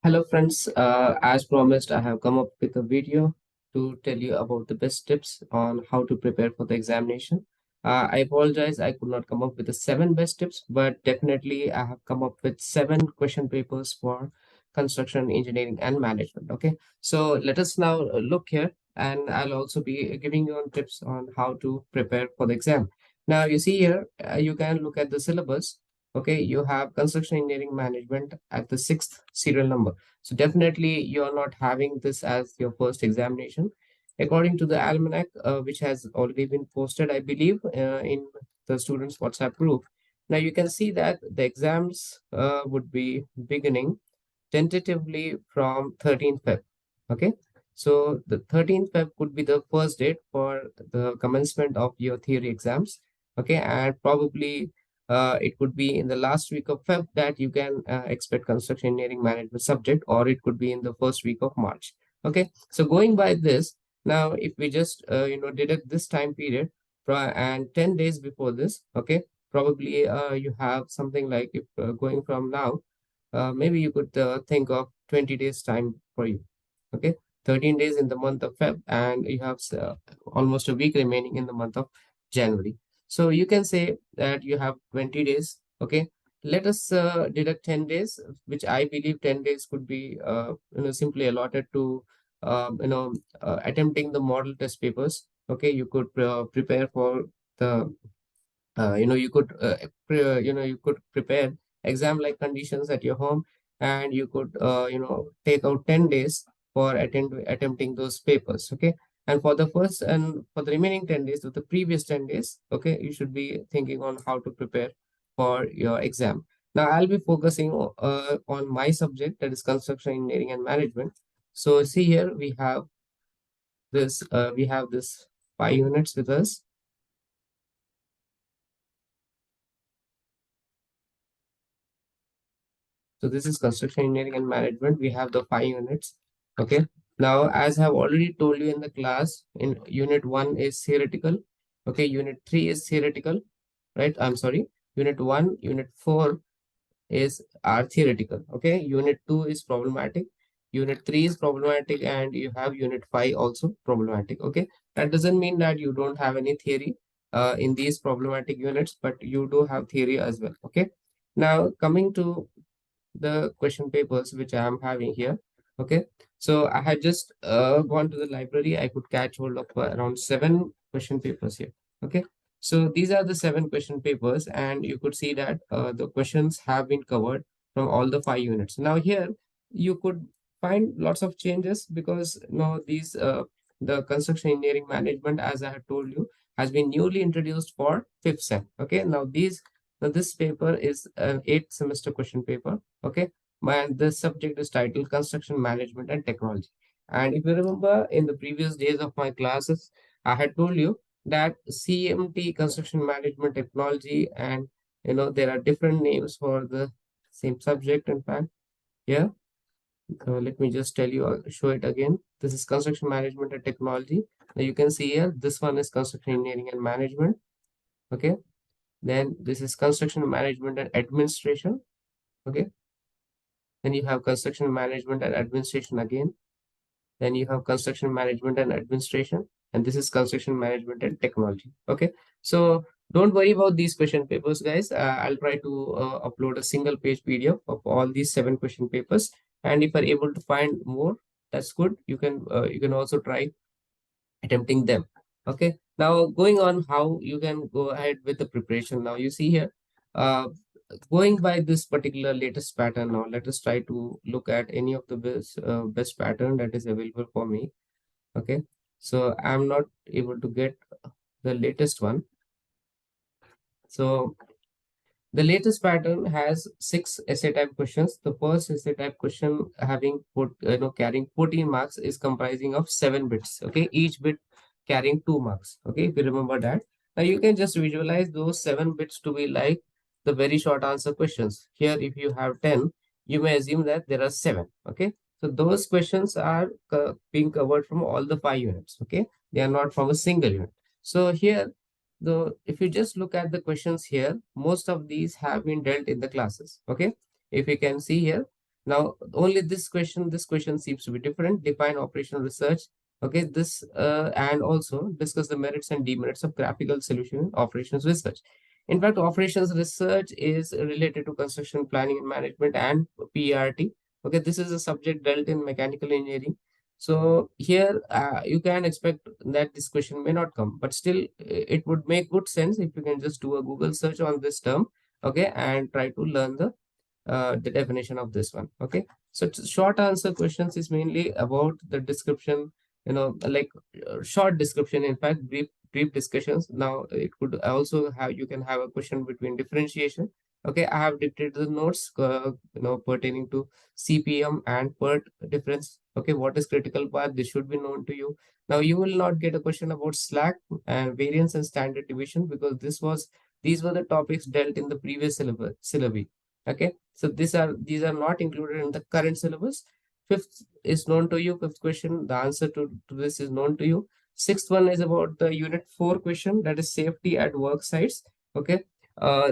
Hello friends, as promised, I have come up with a video to tell you about the best tips on how to prepare for the examination. I apologize, I could not come up with the seven best tips, but definitely I have come up with seven question papers for construction, engineering, and management. Okay, so let us now look here, and I'll also be giving you on tips on how to prepare for the exam. Now, you see here, you can look at the syllabus. Okay, you have construction engineering management at the sixth serial number. So definitely you're not having this as your first examination. According to the almanac, which has already been posted, I believe, in the students' WhatsApp group. Now you can see that the exams would be beginning tentatively from 13th Feb. Okay. So the 13th Feb could be the first date for the commencement of your theory exams. Okay. And probably it could be in the last week of Feb that you can expect construction engineering management subject, or it could be in the first week of March. Okay. So going by this, now if we just deduct this time period and 10 days before this, okay, probably you have something like, if going from now, maybe you could think of 20 days time for you. Okay. 13 days in the month of Feb, and you have almost a week remaining in the month of January. So you can say that you have 20 days. Okay. Let us deduct 10 days, which I believe 10 days could be simply allotted to attempting the model test papers. Okay. You could prepare for the you could prepare exam like conditions at your home, and you could take out 10 days for attempting those papers. Okay. And for the first and for the remaining 10 days of the previous 10 days, okay, you should be thinking on how to prepare for your exam. Now I'll be focusing on my subject, that is construction engineering and management. So see here, we have this 5 units with us. So this is construction engineering and management. We have the 5 units. Okay. Now, as I have already told you in the class, in unit one is theoretical. Okay. Unit three is theoretical, right? I'm sorry. Unit one, unit four is are theoretical. Okay. Unit two is problematic. Unit three is problematic, and you have unit five also problematic. Okay. That doesn't mean that you don't have any theory in these problematic units, but you do have theory as well. Okay. Now, coming to the question papers which I am having here. Okay, so I had just gone to the library. I could catch hold of around seven question papers here. Okay, so these are the seven question papers, and you could see that the questions have been covered from all the 5 units. Now here you could find lots of changes because these the construction engineering management, as I had told you, has been newly introduced for fifth sem. Okay, now this paper is an eighth semester question paper. Okay, and the subject is titled Construction Management and Technology. And if you remember, in the previous days of my classes, I had told you that CMT, Construction Management Technology, and there are different names for the same subject. In fact, yeah. Let me just tell you, show it again. This is Construction Management and Technology. Now you can see here, this one is Construction Engineering and Management. Okay. Then this is Construction Management and Administration. Okay. Then you have construction management and administration again. Then you have construction management and administration. And this is construction management and technology. Okay. So don't worry about these question papers, guys. I'll try to upload a single page PDF of all these seven question papers. And if you're able to find more, that's good. You can also try attempting them. Okay. Now going on how you can go ahead with the preparation. Now you see here, uh, going by this particular latest pattern. Now let us try to look at any of the best pattern that is available for me. Okay. So I'm not able to get the latest one. So the latest pattern has six essay type questions. The first essay type question carrying 14 marks is comprising of 7 bits. Okay, each bit carrying 2 marks. Okay, if you remember that. Now you can just visualize those 7 bits to be like the very short answer questions. Here, if you have 10, you may assume that there are seven. Okay, so those questions are being covered from all the 5 units. Okay, they are not from a single unit. So here, though, if you just look at the questions here, most of these have been dealt in the classes. Okay, if you can see here, Now, only this question seems to be different. Define operational research. Okay, this and also discuss the merits and demerits of graphical solution in operations research. In fact, operations research is related to construction planning and management and PERT. Okay, this is a subject dealt in mechanical engineering. So here you can expect that this question may not come, but still it would make good sense if you can just do a Google search on this term, okay, and try to learn the definition of this one. Okay, so short answer questions is mainly about the description, like short description, in fact brief discussions. Now it could also have, you can have a question between differentiation. Okay, I have dictated the notes pertaining to CPM and PERT difference. Okay, what is critical path, this should be known to you. Now you will not get a question about slack and variance and standard deviation, because these were the topics dealt in the previous syllabi. Okay, so these are not included in the current syllabus. Fifth is known to you. Fifth question, the answer to this is known to you. Sixth one is about the unit 4 question, that is safety at work sites. Okay,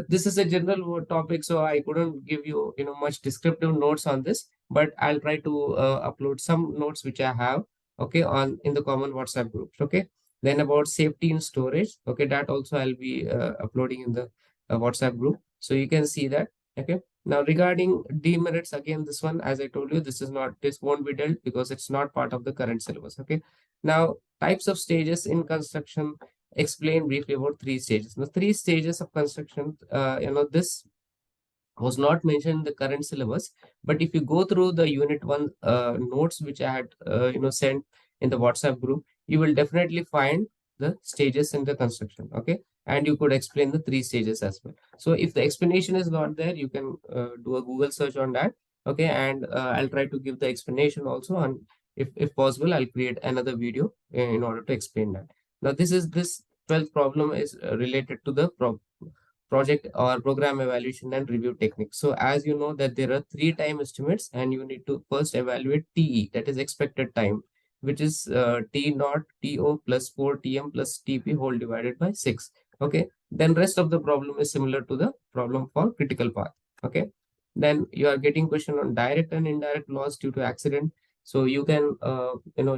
this is a general topic, so I couldn't give you much descriptive notes on this, but I'll try to upload some notes which I have, okay, on in the common WhatsApp groups. Okay, then about safety in storage, okay, that also I'll be uploading in the WhatsApp group, so you can see that. Okay, now regarding demerits, again, this one, as I told you, this won't be dealt because it's not part of the current syllabus. Okay, now types of stages in construction, explain briefly about three stages. Now three stages of construction, this was not mentioned in the current syllabus, but if you go through the unit 1 notes which I had sent in the WhatsApp group, you will definitely find the stages in the construction. Okay, and you could explain the three stages as well. So if the explanation is not there, you can do a Google search on that. Okay, and I'll try to give the explanation also, and if possible, I'll create another video in order to explain that. Now this 12th problem is related to the project or program evaluation and review techniques. So as you know that there are three time estimates, and you need to first evaluate TE, that is expected time, which is T naught TO plus 4 TM plus TP whole divided by 6. Okay, then rest of the problem is similar to the problem for critical path. Okay, then you are getting question on direct and indirect loss due to accident. So you can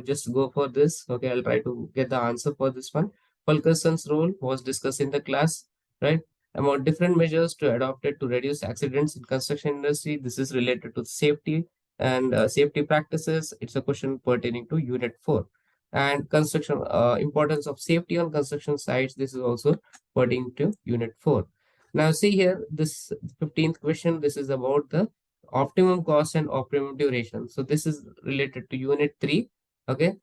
just go for this. Okay, I'll try to get the answer for this one. Fulkerson's role was discussed in the class, right? About different measures to adopted to reduce accidents in construction industry. This is related to safety and safety practices. It's a question pertaining to unit 4. And construction importance of safety on construction sites. This is also pertaining to unit 4. Now see here, this 15th question, this is about the optimum cost and optimum duration. So this is related to unit 3. Okay,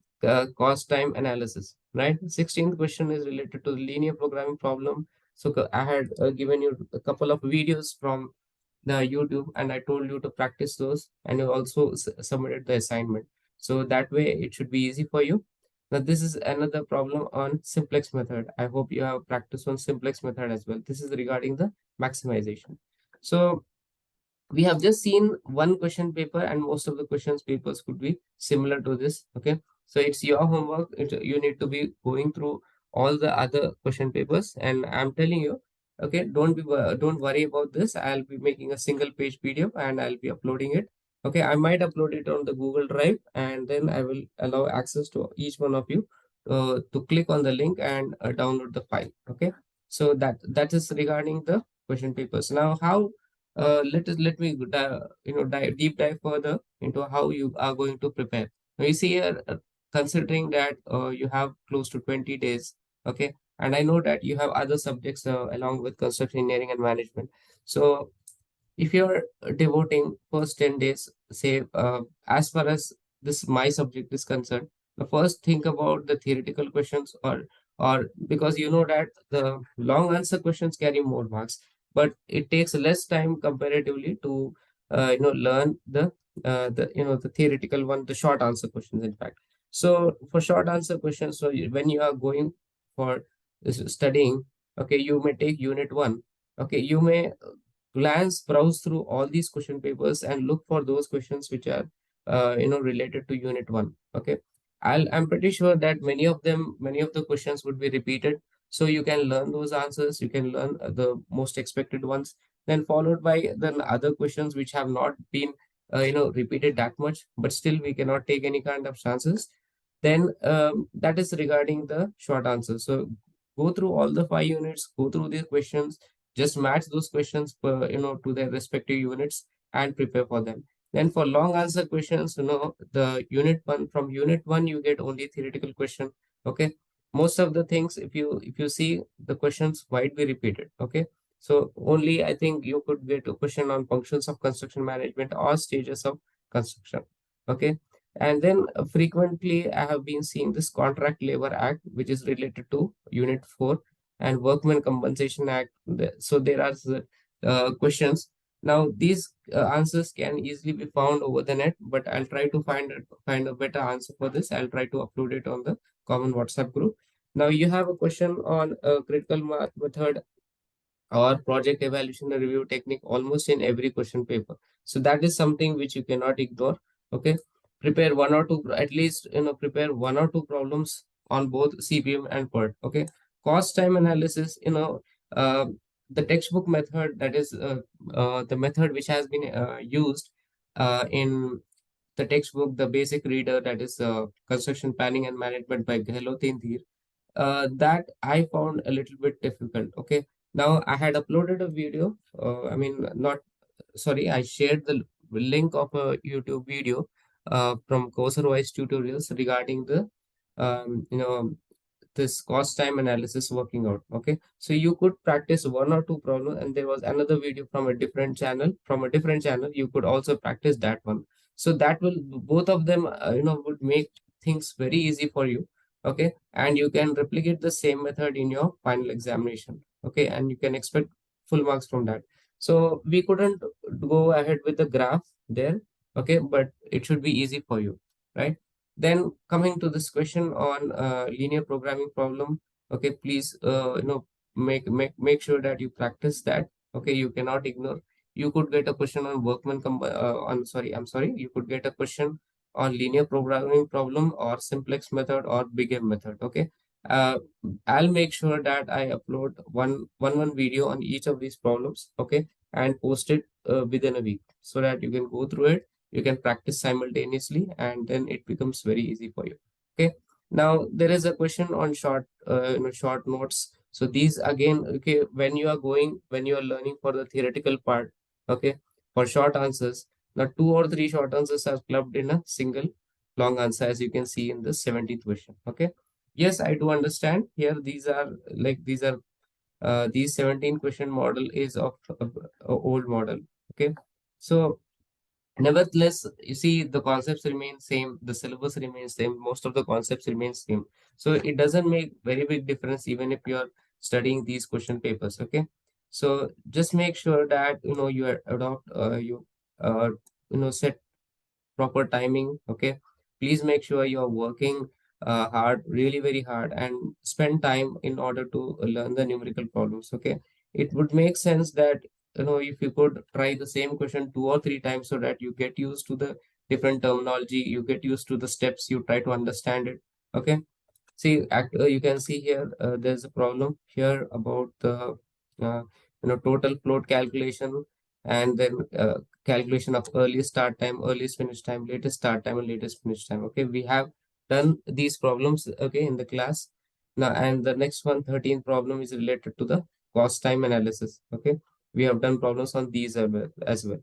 cost time analysis, right? 16th question is related to the linear programming problem. So I had given you a couple of videos from the YouTube, and I told you to practice those, and you also submitted the assignment. So that way it should be easy for you. Now this is another problem on simplex method. I hope you have practiced on simplex method as well. This is regarding the maximization. So we have just seen one question paper, and most of the questions papers could be similar to this. Okay, so it's your homework. You need to be going through all the other question papers, and I'm telling you, okay, don't worry about this. I'll be making a single page PDF and I'll be uploading it. Okay, I might upload it on the Google Drive, and then I will allow access to each one of you to click on the link and download the file. Okay, so that is regarding the question papers. Now how let me deep dive further into how you are going to prepare. Now you see here, considering that you have close to 20 days, okay, and I know that you have other subjects along with construction engineering and management. So if you're devoting first 10 days, say, as far as this my subject is concerned, the first think about the theoretical questions, or because you know that the long answer questions carry more marks, but it takes less time comparatively to learn the theoretical one, the short answer questions, in fact. So for short answer questions, so when you are going for this studying, okay, you may take unit 1. Okay, you may browse through all these question papers and look for those questions which are related to unit 1. Okay, I'm pretty sure that many of the questions would be repeated, so you can learn those answers. You can learn the most expected ones, then followed by then other questions which have not been repeated that much, but still we cannot take any kind of chances. Then that is regarding the short answer. So go through all the 5 units, go through the questions, just match those questions to their respective units and prepare for them. Then for long answer questions, the unit one, from unit one you get only theoretical question. Okay, most of the things, if you see, the questions might be repeated. Okay, so only I think you could get a question on functions of construction management or stages of construction. Okay, and then frequently I have been seeing this Contract Labor Act, which is related to Unit 4, and Workmen Compensation Act. So there are questions. Now these answers can easily be found over the net, but I'll try to find a better answer for this. I'll try to upload it on the common WhatsApp group. Now you have a question on a critical math method or project evaluation and review technique almost in every question paper. So that is something which you cannot ignore. Okay, prepare one or two, at least prepare one or two problems on both CPM and PERT. Okay, cost time analysis, uh, the textbook method, that is the method which has been used in the textbook, the basic reader, that is construction planning and management by Gehlot, that I found a little bit difficult. Okay, now I had uploaded a video. I mean, not sorry, I shared the link of a YouTube video from Courser Wise tutorials regarding the this cost time analysis working out. Okay, so you could practice one or two problems, and there was another video from a different channel. You could also practice that one. So that will, both of them would make things very easy for you. Okay, and you can replicate the same method in your final examination. Okay, and you can expect full marks from that. So we couldn't go ahead with the graph there. Okay, but it should be easy for you, right? Then coming to this question on linear programming problem. Okay, please make sure that you practice that. Okay, you cannot ignore. You could get a question on on sorry, I'm sorry. You could get a question on linear programming problem or simplex method or bigger method. Okay, uh, I'll make sure that I upload one video on each of these problems. Okay, and post it within a week so that you can go through it, you can practice simultaneously, and then it becomes very easy for you. Okay, now there is a question on short notes. So these again, okay, when you are learning for the theoretical part, okay, for short answers, now two or three short answers are clubbed in a single long answer, as you can see in the 17th question. Okay, yes, I do understand here, these 17 question model is of a old model. Okay, so nevertheless, you see, the concepts remain same, the syllabus remains same, most of the concepts remain same. So it doesn't make very big difference even if you are studying these question papers. Okay, so just make sure that you adopt uh, set proper timing. Okay, please make sure you are working hard, really very hard, and spend time in order to learn the numerical problems. Okay, it would make sense that if you could try the same question two or three times so that you get used to the different terminology, you get used to the steps, you try to understand it. Okay, see, you can see here, there's a problem here about the total float calculation, and then calculation of earliest start time, earliest finish time, latest start time, and latest finish time. Okay, we have done these problems, okay, in the class. Now, and the next one, 13th problem, is related to the cost time analysis. Okay, we have done problems on these as well.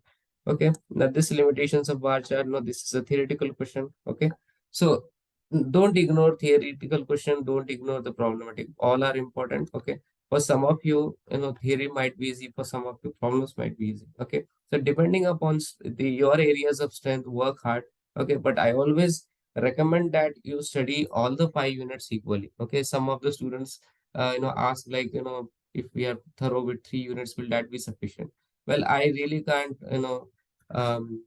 Okay, now this limitations of bar chart. No, this is a theoretical question. Okay, so don't ignore theoretical question, don't ignore the problematic, all are important. Okay, for some of you, theory might be easy, for some of you problems might be easy. Okay, so depending upon your areas of strength, work hard. Okay, but I always recommend that you study all the 5 units equally. Okay, some of the students ask, like, if we are thorough with 3 units, will that be sufficient? Well, I really can't um,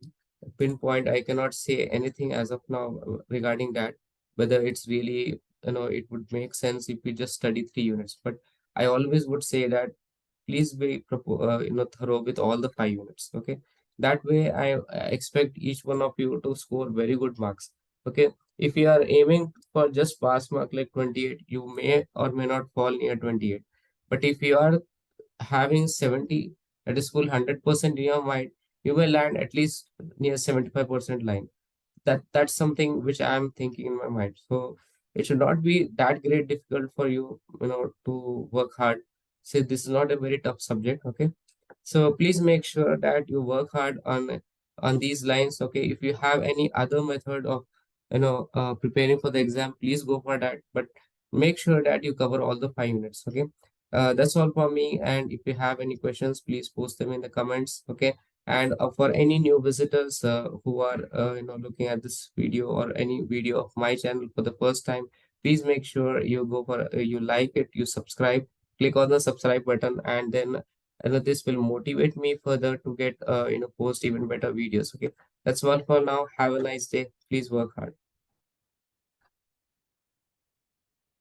pinpoint, I cannot say anything as of now regarding that, whether it's really, it would make sense if we just study 3 units. But I always would say that please be thorough with all the 5 units. Okay, that way I expect each one of you to score very good marks. Okay, if you are aiming for just pass mark like 28, you may or may not fall near 28. But if you are having 70, that is full 100% in your mind, you will land at least near 75% line. That's something which I'm thinking in my mind. So it should not be that great difficult for you, to work hard. Say this is not a very tough subject, okay? So please make sure that you work hard on these lines. Okay, if you have any other method of preparing for the exam, please go for that. But make sure that you cover all the 5 minutes. Okay, that's all for me. And if you have any questions, please post them in the comments. Okay, and for any new visitors who are looking at this video or any video of my channel for the first time, please make sure you go for you like it, you subscribe, click on the subscribe button, and then this will motivate me further to get post even better videos. Okay, that's all for now. Have a nice day. Please work hard.